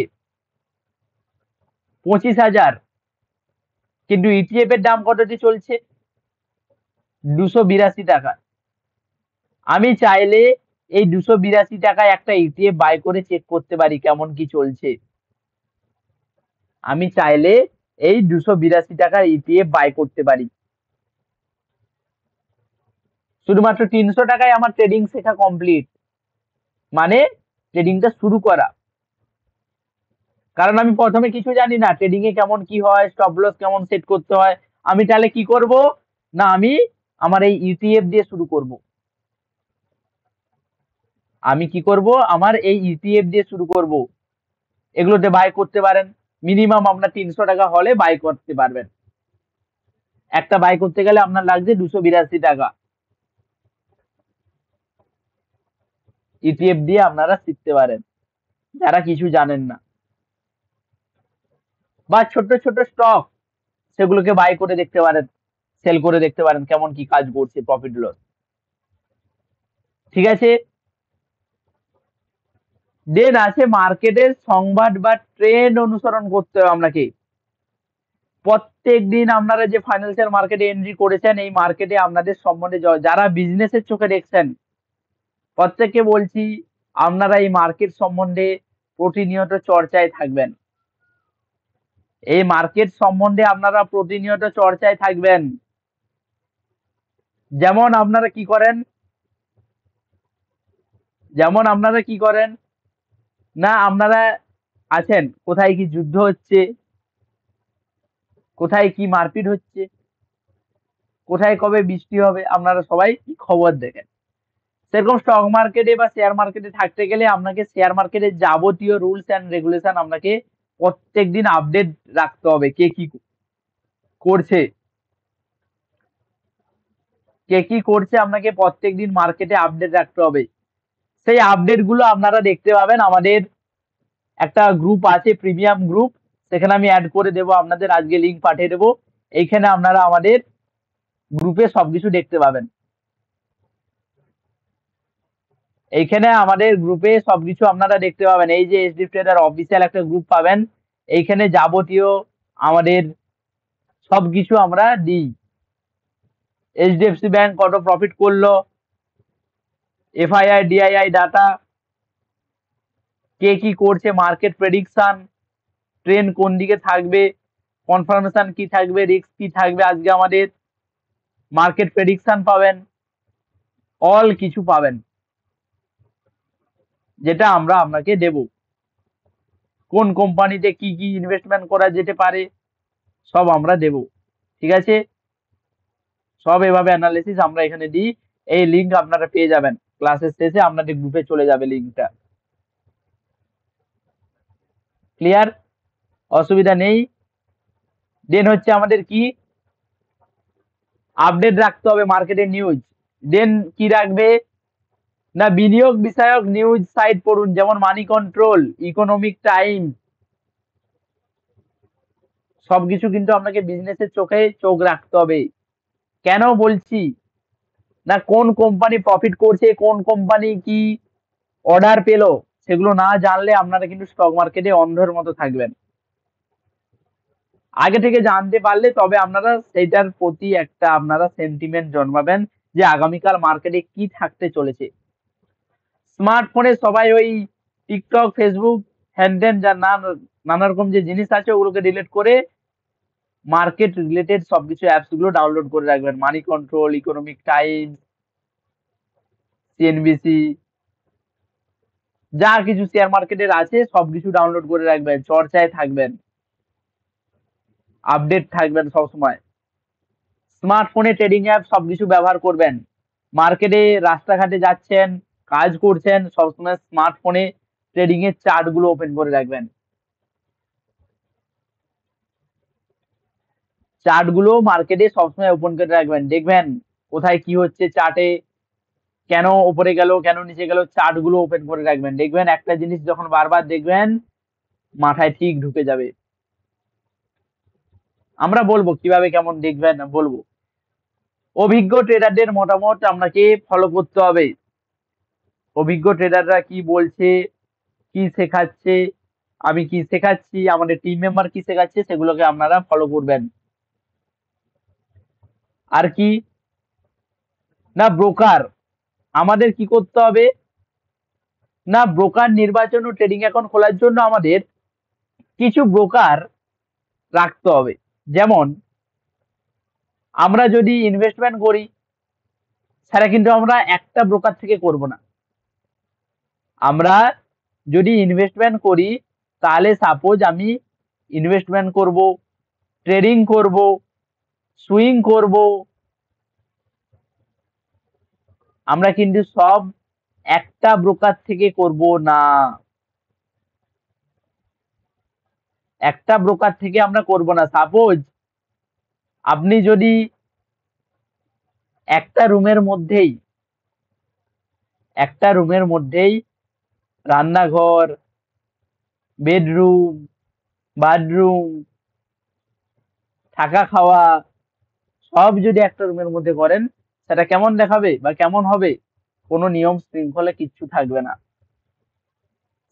25,000, কিন্তু ইটিএফ এর দাম কততে চলছে, 282 টাকা। আমি চাইলে এই 282 টাকায় একটা ইটিএফ বাই করে চেক করতে পারি কেমন কি চলছে। আমি চাইলে এই 282 টাকার ইটিএফ বাই করতে পারি। শুধুমাত্র 300 টাকায় আমার ট্রেডিং শেখা কমপ্লিট, মানে ট্রেডিংটা শুরু করা। কারণ আমি প্রথমে কিছু জানি না, ট্রেডিং এ কেমন কি হয়, স্টপ লস কেমন সেট করতে হয়। আমি তাহলে কি করব, না আমি আমার এই ইউটিএফ দিয়ে শুরু করব। আমি কি করব, আমার এই ইউটিএফ দিয়ে শুরু করব। এগুলোতে বাই করতে পারেন, মিনিমাম আপনার 300 টাকা হলে বাই করতে পারবেন। একটা বাই করতে গেলে আপনার লাগছে 282 টাকা। ইটিএফ দিয়ে আপনারা শিখতে পারেন যারা কিছু জানেন না, বা ছোট ছোট স্টক সেগুলোকে বাই করে দেখতে পারেন, সেল করে দেখতে পারেন কেমন কি কাজ করছে, প্রফিট লস। ঠিক আছে। দেন আছে মার্কেটের সংবাদ বা ট্রেন্ড অনুসরণ করতে হবে আপনাকে। প্রত্যেক দিন আপনারা যে ফাইন্যান্সিয়াল মার্কেটে এন্ট্রি করেছেন, এই মার্কেটে আপনাদের সম্বন্ধে যারা বিজনেসের চোখে দেখছেন, প্রত্যেককে বলছি আপনারা এই মার্কেট সম্বন্ধে প্রতিনিয়ত চর্চায় থাকবেন। এই মার্কেট সম্বন্ধে আপনারা প্রতিনিয়ত চর্চায় থাকবেন। যেমন আপনারা কি করেন, যেমন আপনারা কি করেন, না আপনারা আছেন কোথায় কি যুদ্ধ হচ্ছে, কোথায় কি মারপিট হচ্ছে, কোথায় কবে বৃষ্টি হবে, আপনারা সবাই খবর দেখেন। সেরকম স্টক মার্কেটে বা শেয়ার মার্কেটে থাকতে গেলে আপনাকে শেয়ার মার্কেটের যাবতীয় রুলস অ্যান্ড রেগুলেশন আপনাকে প্রত্যেকদিন আপডেট রাখতে হবে। কে কি করছে, কে কি করছে আপনাকে প্রত্যেকদিন মার্কেটে আপডেট রাখতে হবে। সেই আপডেট গুলো আপনারা দেখতে পাবেন আমাদের একটা গ্রুপ আছে, প্রিমিয়াম গ্রুপ, সেখানে আমি অ্যাড করে দেবো আপনাদের, আজকে লিঙ্ক পাঠিয়ে দেবো। এইখানে আপনারা আমাদের গ্রুপে সবকিছু দেখতে পাবেন। এইখানে আমাদের গ্রুপে সবকিছু আপনারা দেখতে পাবেন। এই যে এসডি ট্রেডার অফিসিয়াল একটা গ্রুপ পাবেন, এইখানে যাবতীয় আমাদের সবকিছু আমরা দিই। এইচডিএফসি ব্যাংক কত প্রফিট করলো, এফআইআই ডিআইআই ডাটা, কে কি করছে, মার্কেট প্রেডিকশন, ট্রেন্ড কোন দিকে থাকবে, কনফার্মেশন কি থাকবে, রিস্ক কি থাকবে, আজকে আমাদের মার্কেট প্রেডিকশন পাবেন, অল কিছু পাবেন যেটা আমরা আপনাকে দেব। কোন কোম্পানিতে কি কি ইনভেস্টমেন্ট করা যেতে পারে সব আমরা দেব। ঠিক আছে, সব এভাবে অ্যানালিসিস আমরা এখানে দিই। এই লিঙ্ক আপনারা পেয়ে যাবেন ক্লাসের শেষে, আপনাদের গ্রুপে চলে যাবে লিঙ্কটা। ক্লিয়ার, অসুবিধা নেই। দেন হচ্ছে আমাদের কি, আপডেট রাখতে হবে মার্কেটের নিউজ। দেন কি রাখবে, না বিনিয়োগ বিষয়ক নিউজ সাইট পড়ুন, যেমন মানি কন্ট্রোল, ইকোনমিক টাইম, সবকিছু কিন্তু আপনাকে বিজনেসের চোখে চোখ রাখতে হবে। কেন বলছি, না কোন কোম্পানি প্রফিট করছে, কোন কোম্পানি কি অর্ডার পেলো, সেগুলো না জানলে আপনারা কিন্তু স্টক মার্কেটে অন্ধের মতো থাকবেন। আগে থেকে জানতে পারলে তবে আপনারা সেইটার প্রতি একটা আপনারা সেন্টিমেন্ট জন্মাবেন যে আগামীকাল মার্কেটে কি থাকতে চলেছে। স্মার্টফোনে সবাই ওই টিকটক, ফেসবুক, হ্যান ত্যান যা নানা রকম যে জিনিস আছে ওগুলোকে ডিলিট করে মার্কেট রিলেটেড সবকিছু অ্যাপস গুলো ডাউনলোড করে রাখবেন। মানি কন্ট্রোল, ইকোনমিক টাইম, সিএনবিসি, যা কিছু শেয়ার মার্কেটের আছে সবকিছু ডাউনলোড করে রাখবেন, চর্চায় থাকবেন, আপডেট থাকবেন সবসময়। স্মার্টফোনে ট্রেডিং অ্যাপ সবকিছু ব্যবহার করবেন। মার্কেটে রাস্তাঘাটে যাচ্ছেন, কাজ করছেন, সবসময় স্মার্টফোনে ট্রেডিং এর চার্ট গুলো ওপেন করে রাখবেন। চার্ট গুলো মার্কেটে সবসময় ওপেন করে রাখবেন, দেখবেন কোথায় কি হচ্ছে চার্টে, কেন উপরে গেল, কেন নিচে গেল, চার্ট গুলো ওপেন করে রাখবেন। দেখবেন একটা জিনিস যখন বারবার দেখবেন মাথায় ঠিক ঢুকে যাবে। আমরা বলবো কিভাবে কেমন দেখবেন, বলবো। অভিজ্ঞ ট্রেডারদের মতামত আপনাকে ফলো করতে হবে। অভিজ্ঞ ট্রেডাররা কি বলছে, কি শেখাচ্ছে, আমি কি শেখাচ্ছি, আমাদের টিম মেম্বার কি শেখাচ্ছে, সেগুলোকে আপনারা ফলো করবেন। আর কি, না ব্রোকার, আমাদের কি করতে হবে, না ব্রোকার নির্বাচন ও ট্রেডিং অ্যাকাউন্ট খোলার জন্য আমাদের কিছু ব্রোকার রাখতে হবে। যেমন আমরা যদি ইনভেস্টমেন্ট করি, সেটা কিন্তু আমরা একটা ব্রোকার থেকে করব না। আমরা যদি ইনভেস্টমেন্ট করি, তাহলে সাপোজ আমি ইনভেস্টমেন্ট করব, ট্রেডিং করব, সুইং করব, আমরা কিন্তু সব একটা ব্রোকার থেকে করব না। একটা ব্রোকার থেকে আমরা করব না। সাপোজ আপনি যদি একটা রুমের মধ্যেই রান্নাঘর, বেডরুম, বাথরুম, থাকা খাওয়া সব যদি একটা রুমের মধ্যে করেন, সেটা কেমন দেখাবে বা কেমন হবে? কোনো নিয়ম শৃঙ্খলা কিচ্ছু থাকবে না।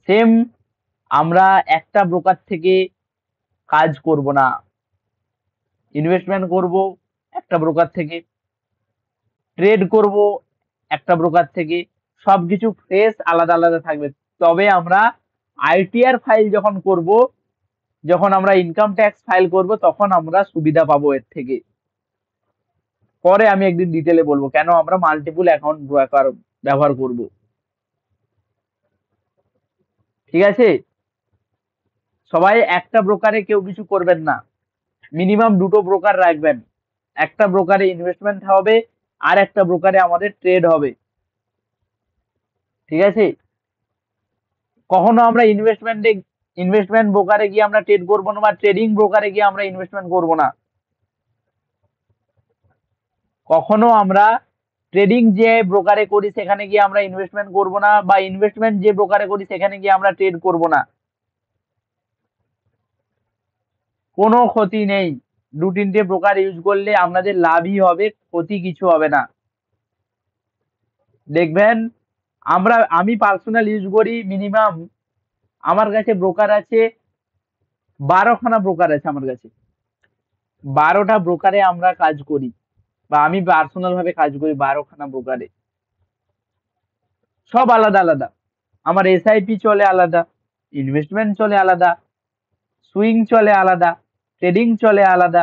সেম আমরা একটা ব্রোকার থেকে কাজ করব না। ইনভেস্টমেন্ট করব একটা ব্রোকার থেকে, ট্রেড করব একটা ব্রোকার থেকে, সবকিছু ফ্রেশ আলাদা আলাদা থাকবে। তবে আমরা আইটিআর ফাইল যখন করব, যখন আমরা ইনকাম ট্যাক্স ফাইল করব, তখন আমরা সুবিধা পাবো এর থেকে। পরে আমি একদিন ডিটেলে বলবো কেন আমরা মাল্টিপল অ্যাকাউন্ট ব্রোকার ব্যবহার করব। ঠিক আছে? সবাই একটা ব্রোকারে কেউ কিছু করবেন না, মিনিমাম দুটো ব্রোকার রাখবেন। একটা ব্রোকারে ইনভেস্টমেন্ট হবে, আর একটা ব্রোকারে আমাদের ট্রেড হবে। ঠিক আছে? কখনো আমরা ইনভেস্টমেন্ট ব্রোকারে গিয়ে আমরা ট্রেড করবো না, বা ট্রেডিং ব্রোকারে গিয়ে আমরা ইনভেস্টমেন্ট করবো না। কখনো আমরা ট্রেডিং যে ব্রোকারে করি সেখানে গিয়ে আমরা ইনভেস্টমেন্ট করবো না, বা ইনভেস্টমেন্ট যে ব্রোকারে করি সেখানে গিয়ে আমরা ট্রেড করবো না। কোনো ক্ষতি নেই। দু তিনটে ব্রোকার ইউজ করলে আপনাদের লাভই হবে, ক্ষতি কিছু হবে না। দেখবেন আমি পার্সোনাল ইউজ করি, মিনিমাম আমার কাছে ব্রোকার আছে 12খানা ব্রোকার আছে আমার কাছে। 12টা ব্রোকারে আমরা কাজ করি, বা আমি পার্সোনাল ভাবে কাজ করি 12খানা ব্রোকারে। সব আলাদা আলাদা। আমার এসআইপি চলে আলাদা, ইনভেস্টমেন্ট চলে আলাদা, সুইং চলে আলাদা, ট্রেডিং চলে আলাদা,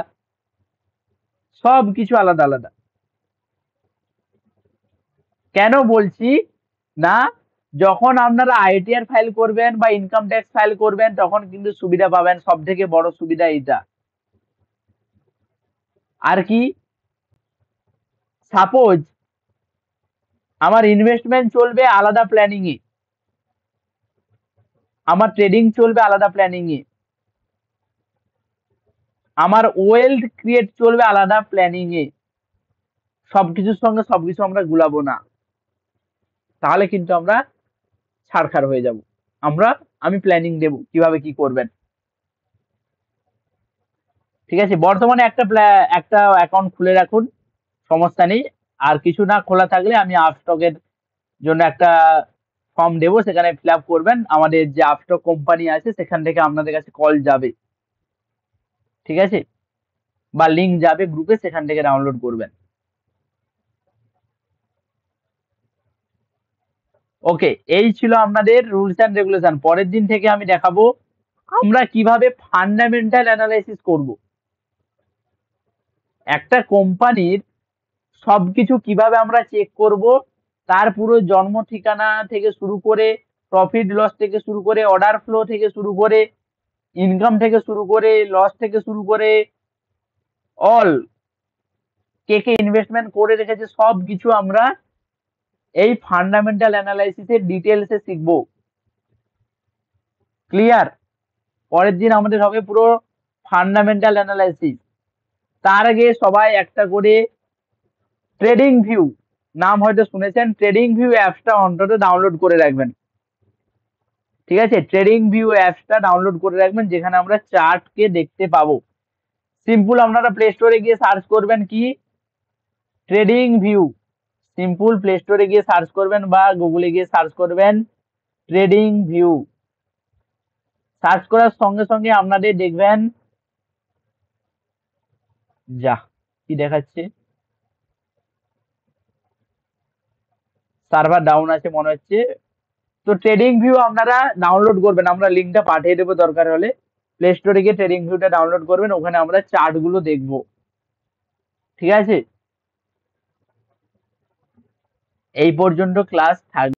সব কিছু আলাদা আলাদা। কেন বলছি না, যখন আপনারা আইটিআর ফাইল করবেন বা ইনকাম ট্যাক্স ফাইল করবেন, তখন কিন্তু সুবিধা পাবেন। সব থেকে বড় সুবিধা এইটা। আর কি, সাপোজ আমার ইনভেস্টমেন্ট চলবে আলাদা প্ল্যানিং এ, আমার ট্রেডিং চলবে আলাদা প্ল্যানিং এ, আমার ওয়েলথ ক্রিয়েট চলবে আলাদা প্ল্যানিং এ, সবকিছুর সঙ্গে সবকিছু আমরা গুলাবো না। তাহলে কিন্তু আমরা ছাড়খাড় হয়ে যাব। আমি প্ল্যানিং দেব কিভাবে কি করবেন। ঠিক আছে? বর্তমানে একটা অ্যাকাউন্ট খুলে রাখুন, সমস্যা নেই। আর কিছু না খোলা থাকলে আমি আপস্টকের জন্য একটা ফর্ম দেবো, সেখানে ফিল আপ করবেন। আমাদের যে আপস্টক কোম্পানি আছে সেখান থেকে আপনাদের কাছে কল যাবে। ঠিক আছে? বা লিঙ্ক যাবে গ্রুপে, সেখান থেকে ডাউনলোড করবেন। ওকে, এই ছিল আপনাদের রুলস অ্যান্ড রেগুলেশন। পরের দিন থেকে আমি দেখাবো আমরা কিভাবে ফান্ডামেন্টাল অ্যানালাইসিস করব। একটা কোম্পানির সবকিছু কিভাবে আমরা চেক করব, তার পুরো জন্ম ঠিকানা থেকে শুরু করে, প্রফিট লস থেকে শুরু করে, অর্ডার ফ্লো থেকে শুরু করে, ইনকাম থেকে শুরু করে, লস থেকে শুরু করে, অল কে কে ইনভেস্টমেন্ট করে রেখেছে, সব কিছু আমরা এই ফান্ডামেন্টাল অ্যানালাইসিসের ডিটেলসে শিখবো। ক্লিয়ার? পরের দিন আমাদের হবে পুরো ফান্ডামেন্টাল অ্যানালাইসিস। তার আগে সবাই একটা করে ট্রেডিং ভিউ, নাম হয়তো শুনেছেন, ট্রেডিং ভিউ অ্যাপসটা অন্তত ডাউনলোড করে রাখবেন। ঠিক আছে? ট্রেডিং ভিউ অ্যাপসটা ডাউনলোড করে রাখবেন, যেখানে আমরা চার্টকে দেখতে পাবো। সিম্পল আপনারা প্লে স্টোরে গিয়ে সার্চ করবেন কি, ট্রেডিং ভিউ। সিম্পল প্লে স্টোরে গিয়ে সার্চ করবেন বা গুগলে গিয়ে সার্চ করবেন ট্রেডিং ভিউ। সার্চ করার সঙ্গে সঙ্গে আপনাদের দেখবেন, যা কি দেখাচ্ছে, সার্ভার ডাউন আছে মনে হচ্ছে। তো ট্রেডিং ভিউ আপনারা ডাউনলোড করবেন, আমরা লিঙ্কটা পাঠিয়ে দেবো দরকার হলে। প্লে স্টোরে গিয়ে ট্রেডিং ভিউটা ডাউনলোড করবেন, ওখানে আমরা চার্ট গুলো দেখবো। ঠিক আছে, এই পর্যন্ত ক্লাস থাকবে।